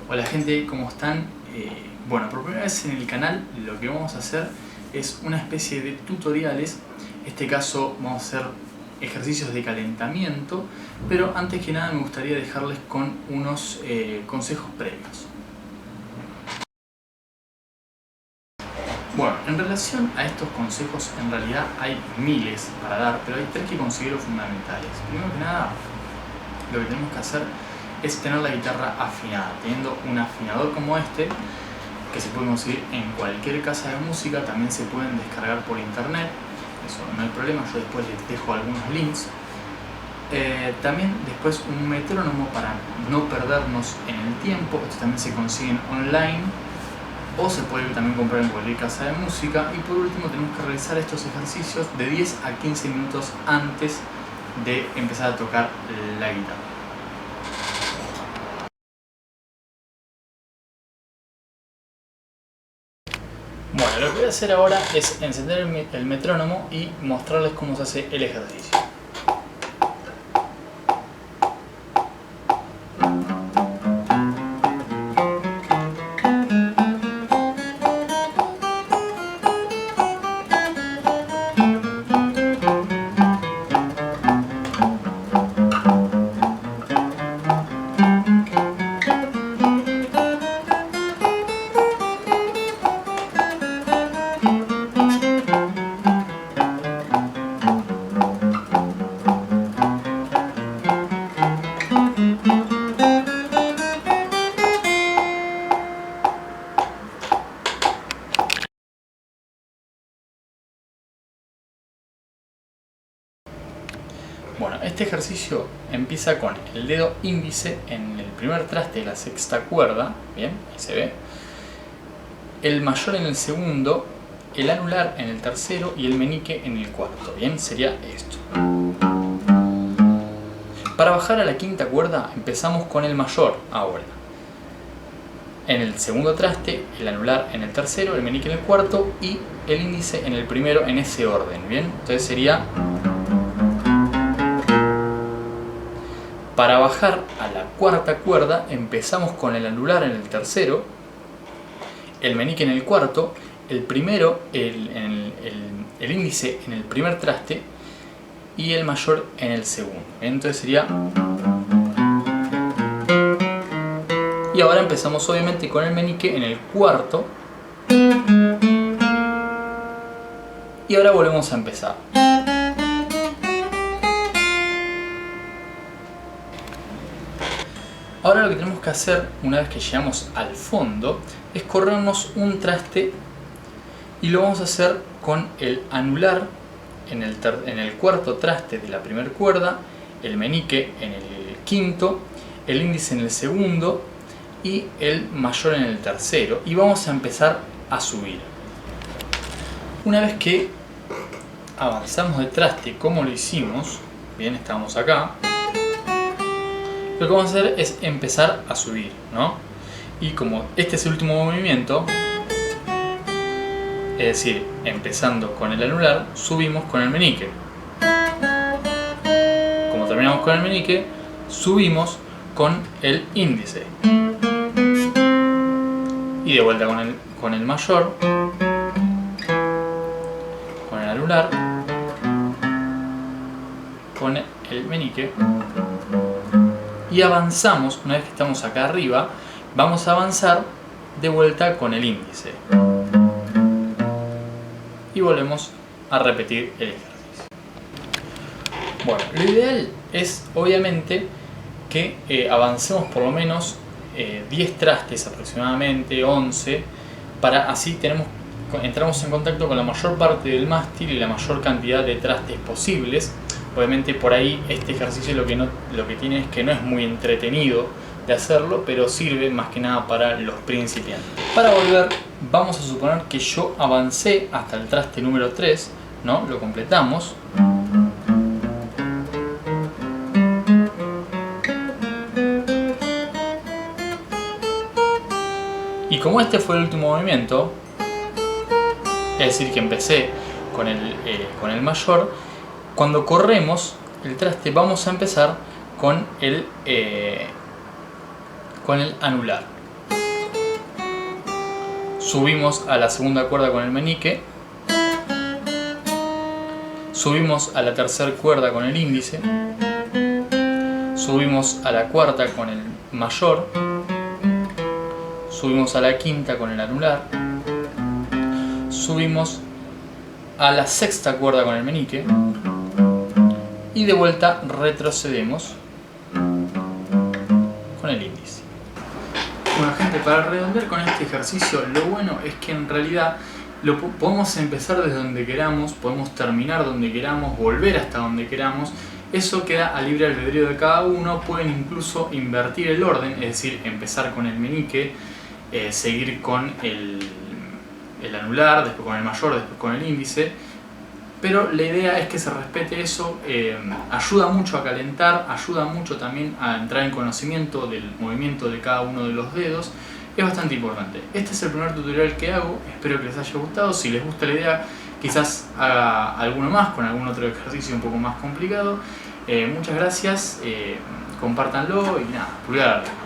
Hola gente, ¿cómo están? Bueno, por primera vez en el canal lo que vamos a hacer es una especie de tutoriales. En este caso vamos a hacer ejercicios de calentamiento, pero antes que nada me gustaría dejarles con unos consejos previos. Bueno, en relación a estos consejos en realidad hay miles para dar, pero hay tres que considero fundamentales. Primero que nada, lo que tenemos que hacer es tener la guitarra afinada, teniendo un afinador como este, que se puede conseguir en cualquier casa de música, también se pueden descargar por internet, eso no hay problema, yo después les dejo algunos links. También después un metrónomo para no perdernos en el tiempo, estos también se consiguen online o se puede también comprar en cualquier casa de música. Y por último tenemos que realizar estos ejercicios de 10 a 15 minutos antes de empezar a tocar la guitarra. Bueno, lo que voy a hacer ahora es encender el metrónomo y mostrarles cómo se hace el ejercicio. Bueno, este ejercicio empieza con el dedo índice en el primer traste de la sexta cuerda, bien, ahí se ve, el mayor en el segundo, el anular en el tercero y el meñique en el cuarto, bien, sería esto. Para bajar a la quinta cuerda empezamos con el mayor ahora. En el segundo traste, el anular en el tercero, el meñique en el cuarto y el índice en el primero, en ese orden, bien, entonces sería... Para bajar a la cuarta cuerda empezamos con el anular en el tercero, el meñique en el cuarto, el primero, el índice en el primer traste y el mayor en el segundo. Entonces sería... Y ahora empezamos obviamente con el meñique en el cuarto. Y ahora volvemos a empezar. Ahora lo que tenemos que hacer, una vez que llegamos al fondo, es corrernos un traste y lo vamos a hacer con el anular en el cuarto traste de la primera cuerda, el meñique en el quinto, el índice en el segundo y el mayor en el tercero, y vamos a empezar a subir. Una vez que avanzamos de traste como lo hicimos, bien, estamos acá, lo que vamos a hacer es empezar a subir, ¿no? Y como este es el último movimiento, es decir, empezando con el anular, subimos con el meñique. Como terminamos con el meñique, subimos con el índice. Y de vuelta con el mayor, con el anular, con el meñique. Y avanzamos, una vez que estamos acá arriba, vamos a avanzar de vuelta con el índice. Y volvemos a repetir el ejercicio. Bueno, lo ideal es obviamente que avancemos por lo menos 10 trastes aproximadamente, 11, para así entramos en contacto con la mayor parte del mástil y la mayor cantidad de trastes posibles. Obviamente por ahí este ejercicio lo que tiene es que no es muy entretenido de hacerlo, pero sirve más que nada para los principiantes. Para volver, vamos a suponer que yo avancé hasta el traste número 3, ¿no? Lo completamos. Y como este fue el último movimiento, es decir que empecé con el mayor, cuando corremos el traste vamos a empezar con el anular. subimos a la segunda cuerda con el meñique, subimos a la tercera cuerda con el índice, subimos a la cuarta con el mayor, subimos a la quinta con el anular, subimos a la sexta cuerda con el meñique y de vuelta retrocedemos con el índice. Bueno gente, para redondear con este ejercicio, lo bueno es que en realidad podemos empezar desde donde queramos, podemos terminar donde queramos, volver hasta donde queramos. Eso queda a libre albedrío de cada uno. Pueden incluso invertir el orden, es decir, empezar con el meñique, seguir con el anular, después con el mayor, después con el índice. Pero la idea es que se respete eso, ayuda mucho a calentar, ayuda mucho también a entrar en conocimiento del movimiento de cada uno de los dedos. Es bastante importante. Este es el primer tutorial que hago, espero que les haya gustado. Si les gusta la idea, quizás haga alguno más con algún otro ejercicio un poco más complicado. Muchas gracias, compártanlo y nada, pulgar arriba.